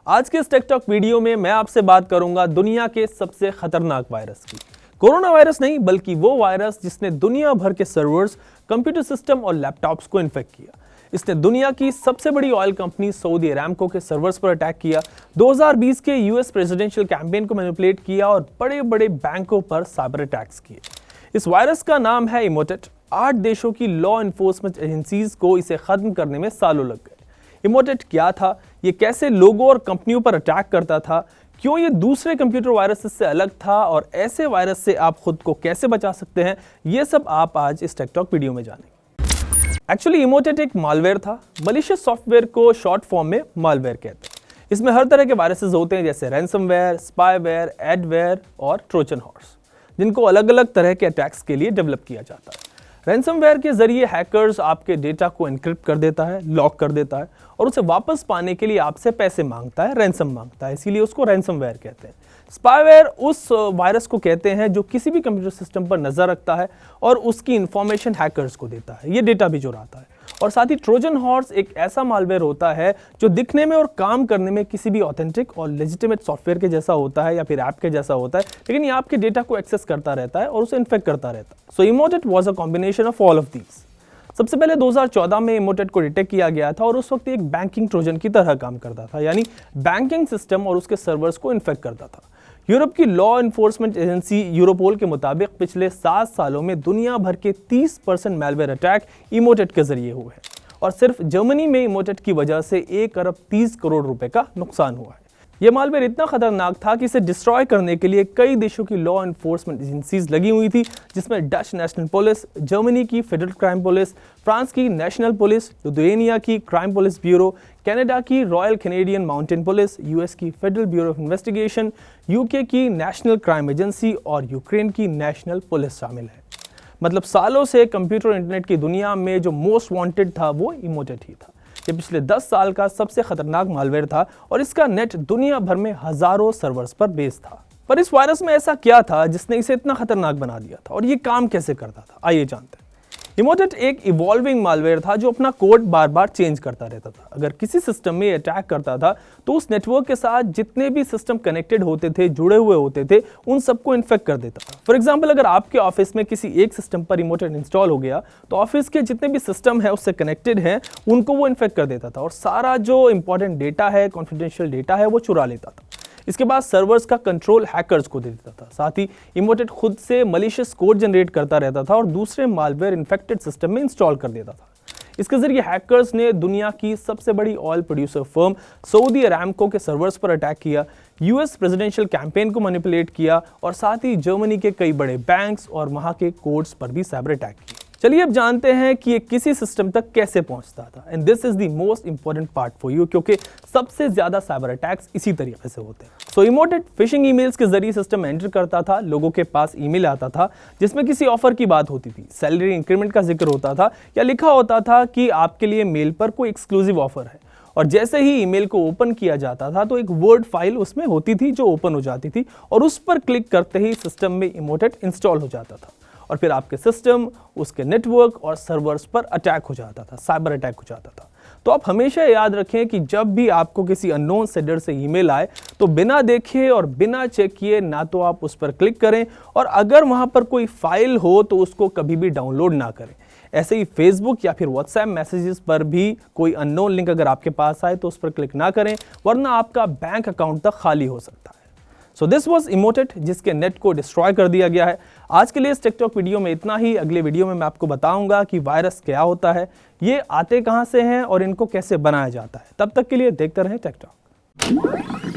आज के इस टेक टॉक वीडियो में मैं आपसे बात करूंगा दुनिया के सबसे खतरनाक वायरस की। कोरोना वायरस नहीं, बल्कि वो वायरस जिसने दुनिया भर के सर्वर्स, कंप्यूटर सिस्टम और लैपटॉप्स को इन्फेक्ट किया। इसने दुनिया की सबसे बड़ी ऑयल कंपनी सऊदी अरामको के सर्वर्स पर अटैक किया, 2020 के यूएस प्रेसिडेंशियल कैंपेन को मैनिपुलेट किया और बड़े बड़े बैंकों पर साइबर अटैक्स किए। इस वायरस का नाम है इमोटेट। 8 देशों की लॉ एनफोर्समेंट एजेंसीज को इसे खत्म करने में सालों लग गए। इमोटेट क्या था, ये कैसे लोगों और कंपनियों पर अटैक करता था, क्यों ये दूसरे कंप्यूटर वायरसेस से अलग था और ऐसे वायरस से आप खुद को कैसे बचा सकते हैं, ये सब आप आज इस टेक टॉक वीडियो में जानेंगे। एक्चुअली इमोटेट एक मालवेयर था। मलिशियस सॉफ्टवेयर को शॉर्ट फॉर्म में मालवेयर कहते हैं। इसमें हर तरह के वायरसेस होते हैं, जैसे रैंसमवेयर, स्पाईवेयर, एडवेयर और ट्रोजन हॉर्स, जिनको अलग अलग तरह के अटैक्स के लिए डेवलप किया जाता है। रैंसमवेयर के जरिए हैकर्स आपके डेटा को एन्क्रिप्ट कर देता है, लॉक कर देता है और उसे वापस पाने के लिए आपसे पैसे मांगता है, रैंसम मांगता है, इसीलिए उसको रैंसमवेयर कहते हैं। स्पाईवेयर उस वायरस को कहते हैं जो किसी भी कंप्यूटर सिस्टम पर नजर रखता है और उसकी इंफॉर्मेशन हैकर्स को देता है, ये डेटा भी चुराता है। और साथ ही ट्रोजन हॉर्स एक ऐसा मालवेयर होता है जो दिखने में और काम करने में किसी भी ऑथेंटिक और लेजिटिमेट सॉफ्टवेयर के जैसा होता है या फिर ऐप के जैसा होता है, लेकिन ये आपके डेटा को एक्सेस करता रहता है और उसे इन्फेक्ट करता रहता है। So Emotet was a combination of all of these. सबसे पहले 2014 में इमोटेट को डिटेक्ट किया गया था और उस वक्त एक बैंकिंग ट्रोजन की तरह काम करता था, यानी बैंकिंग सिस्टम और उसके सर्वर्स को इन्फेक्ट करता था। यूरोप की लॉ एनफोर्समेंट एजेंसी यूरोपोल के मुताबिक पिछले 7 सालों में दुनिया भर के 30% मैलवेयर अटैक इमोटेट के जरिए हुए हैं और सिर्फ जर्मनी में इमोटेट की वजह से 1 अरब 30 करोड़ रुपए का नुकसान हुआ है। यह मालवेयर इतना खतरनाक था कि इसे डिस्ट्रॉय करने के लिए कई देशों की लॉ एनफोर्समेंट एजेंसीज लगी हुई थी, जिसमें डच नेशनल पुलिस, जर्मनी की फेडरल क्राइम पुलिस, फ्रांस की नेशनल पुलिस, लिथुआनिया की क्राइम पुलिस ब्यूरो, कनाडा की royal Canadian mountain police, US की federal bureau of investigation, UK की नेशनल क्राइम एजेंसी और यूक्रेन की नेशनल पुलिस शामिल है। मतलब सालों से कंप्यूटर इंटरनेट की दुनिया में जो मोस्ट वांटेड था वो इमोटेट ही था। ये पिछले 10 साल का सबसे खतरनाक मालवेयर था और इसका नेट दुनिया भर में हजारों सर्वर्स पर बेस्ड था। पर इस वायरस में ऐसा क्या था जिसने इसे इतना खतरनाक बना दिया था और ये काम कैसे करता था, आइए जानते हैं। इमोटेट एक इवॉल्विंग मालवेयर था जो अपना कोड बार बार चेंज करता रहता था। अगर किसी सिस्टम में अटैक करता था तो उस नेटवर्क के साथ जितने भी सिस्टम कनेक्टेड होते थे, जुड़े हुए होते थे, उन सबको इन्फेक्ट कर देता था। फॉर एग्जांपल, अगर आपके ऑफिस में किसी एक सिस्टम पर इमोटेट इंस्टॉल हो गया तो ऑफिस के जितने भी सिस्टम है उससे कनेक्टेड हैं उनको वो इन्फेक्ट कर देता था और सारा जो इंपॉर्टेंट डेटा है, कॉन्फिडेंशियल डेटा है, वो चुरा लेता था। इसके बाद सर्वर्स का कंट्रोल हैकर्स को दे देता था। साथ ही इमोटेट खुद से मलिशियस कोड जनरेट करता रहता था और दूसरे मालवेयर इन्फेक्टेड सिस्टम में इंस्टॉल कर देता था। इसके जरिए हैकर्स ने दुनिया की सबसे बड़ी oil producer firm Saudi Aramco के सर्वर्स पर अटैक किया, यूएस प्रेसिडेंशियल कैंपेन को मैनिपुलेट किया और साथ ही जर्मनी के कई बड़े बैंक्स और वहां के कोर्ट्स पर भी साइबर अटैक किया। चलिए अब जानते हैं कि ये किसी सिस्टम तक कैसे पहुंचता था। And this is the most important part for you, क्योंकि सबसे ज्यादा साइबर अटैक्स इसी तरीके से होते हैं। सो इमोटेट फिशिंग ईमेल्स के जरिए सिस्टम में एंटर करता था। लोगों के पास ईमेल आता था जिसमें किसी ऑफर की बात होती थी, सैलरी इंक्रीमेंट का जिक्र होता था या लिखा होता था कि आपके लिए मेल पर कोई एक्सक्लूसिव ऑफर है। और जैसे ही ईमेल को ओपन किया जाता था तो एक वर्ड फाइल उसमें होती थी जो ओपन हो जाती थी और उस पर क्लिक करते ही सिस्टम में इमोटेट इंस्टॉल हो जाता था और फिर आपके सिस्टम, उसके नेटवर्क और सर्वर्स पर अटैक हो जाता था, साइबर अटैक हो जाता था। तो आप हमेशा याद रखें कि जब भी आपको किसी अननोन सेंडर से ईमेल आए तो बिना देखे और बिना चेक किए ना तो आप उस पर क्लिक करें और अगर वहां पर कोई फाइल हो तो उसको कभी भी डाउनलोड ना करें। ऐसे ही फेसबुक या फिर व्हाट्सएप मैसेजेस पर भी कोई अननोन लिंक अगर आपके पास आए तो उस पर क्लिक ना करें, वरना आपका बैंक अकाउंट तक खाली हो सकता है। सो दिस वॉज इमोटेट, जिसके नेट को डिस्ट्रॉय कर दिया गया है। आज के लिए इस टेक टॉक वीडियो में इतना ही। अगले वीडियो में मैं आपको बताऊंगा कि वायरस क्या होता है, ये आते कहां से हैं और इनको कैसे बनाया जाता है। तब तक के लिए देखते रहें टेक टॉक।